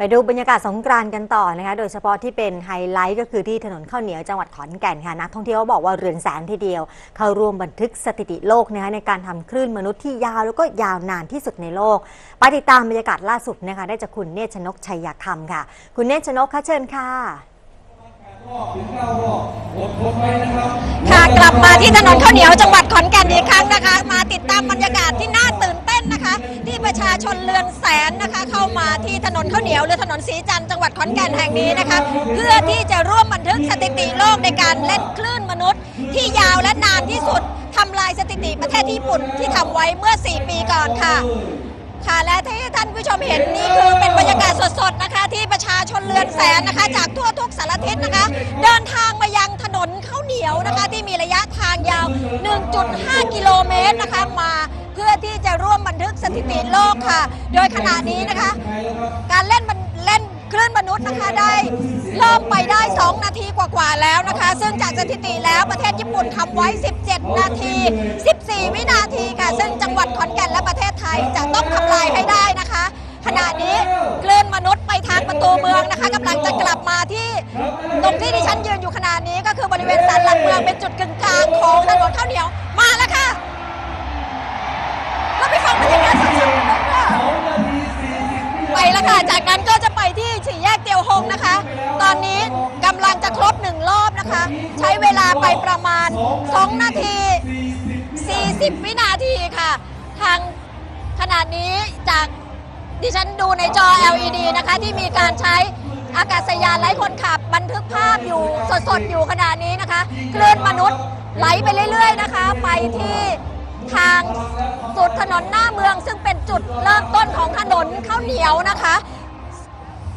ไปดูบรรยากาศสงกรานต์กันต่อนะคะโดยเฉพาะที่เป็นไฮไลท์ก็คือที่ถนนข้าวเหนียวจังหวัดขอนแก่นค่ะนักท่องเที่ยวบอกว่าเรือนแสนทีเดียวเข้าร่วมบันทึกสถิติโลกนะคะในการทำคลื่นมนุษย์ที่ยาวแล้วก็ยาวนานที่สุดในโลกไปติดตามบรรยากาศล่าสุดนะคะได้จากคุณเนตรชนกชัยคำค่ะคุณเนตรชนกค่ะเชิญค่ะค่ะกลับมาที่ถนนข้าวเหนียวจังหวัดขอนแก่นอีกครั้งนะคะมาติดตามบรรยากาศที่น่าตื่นเต้นนะคะที่ประชาชนเรือนแสนนะคะเข้ามาที่ถนนข้าวเหนียวหรือถนนศรีจันทร์จังหวัดขอนแก่นแห่งนี้นะคะเพื่อที่จะร่วมบันทึกสถิติโลกในการเล่นคลื่นมนุษย์ที่ยาวและนานที่สุดทำลายสถิติประเทศญี่ปุ่นที่ทำไว้เมื่อ4 ปีก่อนค่ะและที่ท่านผู้ชมเห็นนี่คือเป็นบรรยากาศสดๆนะคะที่ประชาชนเรือนแสนนะคะจากทั่วทุกสารทิศนะคะเดินทางมายังถนนข้าวเหนียวนะคะที่มีระยะทางยาว 1.5 กิโลเมตรนะคะมาเพื่อที่จะร่วมบันทึกสถิติโลกค่ะโดยขณะนี้นะคะการเล่นคลื่นมนุษย์นะคะได้เริ่มไปได้2 นาทีกว่าๆแล้วนะคะซึ่งจากสถิติแล้วประเทศญี่ปุ่นทำไว้17 นาที 14 วินาทีค่ะซึ่งจังหวัดขอนแก่นและประเทศไทยจะต้องทำลายให้ได้นะคะขณะนี้คลื่นมนุษย์ไปทางประตูเมืองนะคะกำลังจะกลับมาที่ตรงที่ดิฉันยืนอยู่ขณะนี้ก็คือบริเวณศาลหลักเมืองเป็นจุดกึ่งกลางของถนนข้าวเหนียวมาแล้วค่ะเราไปฟังบรรยากาศสดๆกันค่ะไปแล้วค่ะจากนั้นก็จะไปที่สี่แยกเตียวฮงนะคะตอนนี้กำลังจะครบ1 รอบนะคะใช้เวลาไปประมาณ2 นาที 40 วินาทีค่ะทางขณะนี้จากดิฉันดูในจอ LED นะคะที่มีการใช้อากาศยานไร้คนขับบันทึกภาพอยู่สดๆอยู่ขณะนี้นะคะคลื่นมนุษย์ไหลไปเรื่อยๆนะคะไปที่ทางสุดถนนหน้าเมืองซึ่งเป็นจุดเริ่มต้นของถนนข้าวเหนียวนะคะ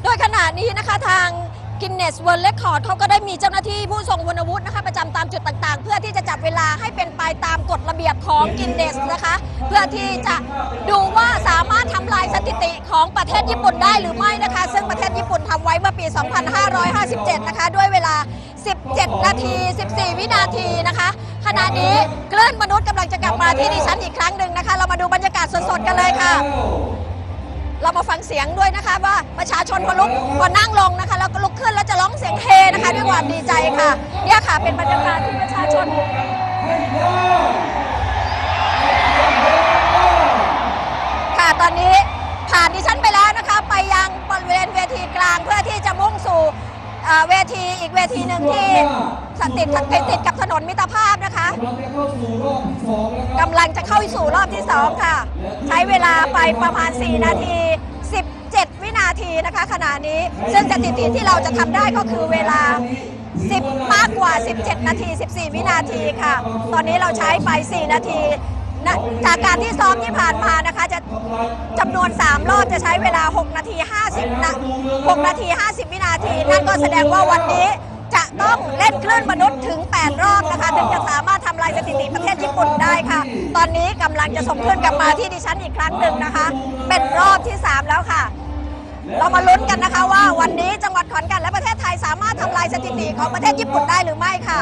โดยขณะนี้นะคะทางกินเนสเวิลด์เรคคอร์ดเขาก็ได้มีเจ้าหน้าที่ผู้ทรงคุณวุฒินะคะประจำตามจุดต่างๆเพื่อที่จะจับเวลาให้เป็นไปตามกฎระเบียบของกินเนสนะคะเพื่อที่จะดูว่าสามารถทำลายสถิติของประเทศญี่ปุ่นได้หรือไม่นะคะซึ่งประเทศญี่ปุ่นทำไว้เมื่อปี 2557 นะคะด้วยเวลา 17 นาที 14 วินาทีนะคะขณะนี้คลื่นมนุษย์กำลังจะกลับมาที่ดิฉันอีกครั้งหนึ่งนะคะเรามาดูบรรยากาศสดๆกันเลยค่ะเรามาฟังเสียงด้วยนะคะว่าประชาชนพอนั่งลงนะคะแล้วก็ลุกขึ้นแล้วจะร้องเสียงเฮนะคะด้วยความดีใจค่ะเนี่ยค่ะเป็นบรรยากาศที่ประชาชนค่ะตอนนี้ผ่านดิฉันไปแล้วนะคะไปยังบริเวณเวทีกลางเพื่อที่จะมุ่งสู่เวทีอีกเวทีหนึ่งที่ติดกับถนนมิตรภาพนะคะกำลังจะเข้าสู่รอบที่2ค่ะใช้เวลาไปประมาณ4 นาที 17 วินาทีนะคะขณะนี้ซึ่งสถิติที่เราจะทำได้ก็คือเวลา10 มากกว่า 17 นาที 14 วินาทีค่ะตอนนี้เราใช้ไป4 นาทีจากการที่ซ้อมที่ผ่านมานะคะจะจำนวน3 รอบจะใช้เวลา6 นาที 50 วินาทีนั่นก็แสดงว่าวันนี้จะต้องเล่นคลื่นมนุษย์ถึง8 รอบนะคะถึงจะสามารถทำลายสถิติประเทศญี่ปุ่นได้ค่ะตอนนี้กำลังจะส่งคลื่นกลับมาที่ดิฉันอีกครั้งหนึ่งนะคะเป็นรอบที่3แล้วค่ะเรามาลุ้นกันนะคะว่าวันนี้จังหวัดขอนแก่นและประเทศไทยสามารถทำลายสถิติของประเทศญี่ปุ่นได้หรือไม่ค่ะ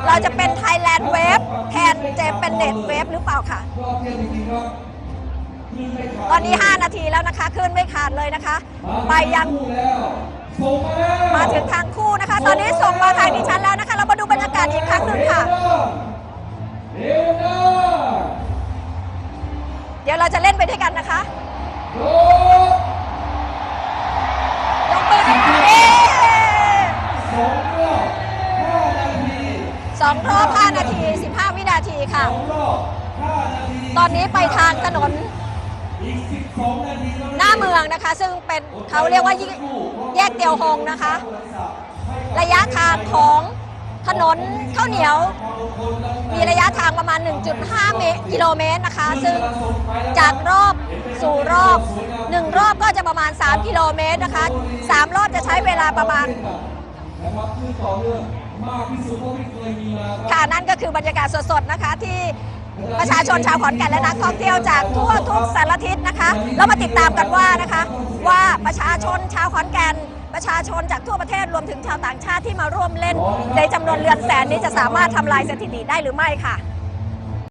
เราจะเป็น Thailand Wave แทนJapanese Wave หรือเปล่าค่ะตอนนี้5 นาทีแล้วนะคะคลื่นไม่ขาดเลยนะคะไปยังมาถึงทางคู่นะคะตอนนี้ส่งมาทางดิฉันแล้วนะคะเรามาดูบรรยากาศอีกครั้งหนึ่งค่ะเดี๋ยวเราจะเล่นไปด้วยกันนะคะลงปืน2 รอบ 5 นาที 15 วินาทีค่ะตอนนี้ไปทางถนนหน้าเมืองนะคะซึ่งเป็นเขาเรียกว่าแยกเตียวฮงนะคะระยะทางของถนนข้าวเหนียวมีระยะทางประมาณ 1.5 กิโลเมตรนะคะซึ่งจากรอบสู่รอบ1 รอบก็จะประมาณ3 กิโลเมตรนะคะ3 รอบจะใช้เวลาประมาณค่ะนั่นก็คือบรรยากาศสดๆนะคะที่ประชาชนชาวขอนแก่นและนักท่องเที่ยวจากทั่วทุกสารทิศนะคะแล้วมาติดตามกันว่านะคะว่าประชาชนชาวขอนแก่นประชาชนจากทั่วประเทศรวมถึงชาวต่างชาติที่มาร่วมเล่นในจำนวนเรือนแสนนี้จะสามารถทำลายสถิติได้หรือไม่ค่ะ